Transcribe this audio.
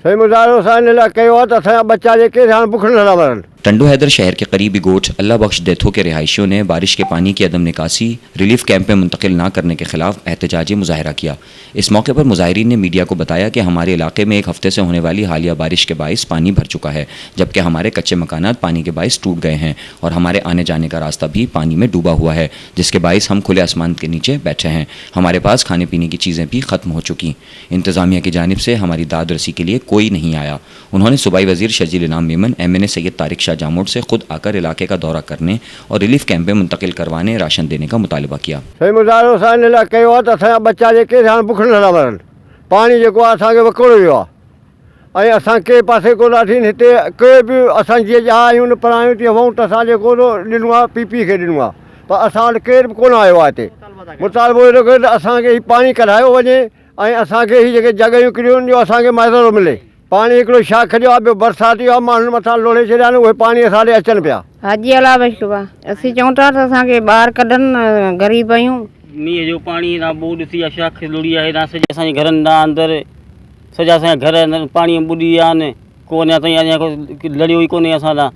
सही मुज़ाहिरो असां इन लाइ कयो आहे त असांजा बच्चा जेके हाणे बुख नथा मरनि। टंडो हैदर शहर के करीबी गोठ अल्लाह बख्श डेथो के रिहायशियों ने बारिश के पानी की अदम निकासी रिलीफ कैंप में मुंतकिल न करने के खिलाफ एहतजाजी मुजाहरा किया। इस मौके पर मुजाहिरीन ने मीडिया को बताया कि हमारे इलाके में एक हफ्ते से होने वाली हालिया बारिश के बाइस पानी भर चुका है, जबकि हमारे कच्चे मकानात पानी के बाइस टूट गए हैं और हमारे आने जाने का रास्ता भी पानी में डूबा हुआ है, जिसके बाइस हम खुले आसमान के नीचे बैठे हैं। हमारे पास खाने पीने की चीज़ें भी ख़त्म हो चुकी। इंतज़ामिया की जानिब से हमारी दाद रसी के लिए कोई नहीं आया। उन्होंने सूबाई वज़ीर शजील इनाम मेमन, MNA सैयद तारिक शाह जामोद से खुद आकर इलाके का दौरा करने और रिलीफ कैंप में मुंतकिल करवाने, राशन देने का मुतालबा किया। सही मुज़ाहिरो असां इन लाइ कयो आहे त असांजा बच्चा जेके हाणे बुख नथा मरनि। पाणी जेको आहे असांखे वकोड़ो वियो आहे ऐं असां कंहिं पासे कोन अथीनि। हिते के बि असां जीअं ॼा आहियूं न पढ़ायूं तीअं वऊं त असां जेको ॾिनो आहे PP खे ॾिनो आहे, पर असां वटि केरु बि कोन आयो आहे हिते। मुतालबो अहिड़ो कयो त असांखे ही पाणी कढायो वञे ऐं असांखे ही जेके जॻहियूं किरियूं आहिनि जो असांखे मुआवज़ो मिले। पाणी हिकिड़ो शाख जो आहे, ॿियो बरसाती आहे, माण्हुनि मथां लोड़े छॾिया आहिनि, उहे पाणी असां ॾे अचनि पिया। हाजी अला बशवा असीं चऊं था त असांखे ॿाहिरि कढनि, ग़रीब आहियूं। मींहं जो पाणी ना बोड थी आहे, शाख लुड़ी आहे, ना सॼा असांजे घरनि ॾांहुं अंदरि सॼा असांजा घर पाणी ॿुॾी विया आहिनि। को अञा ताईं लड़ियो ई कोन्हे असां सां।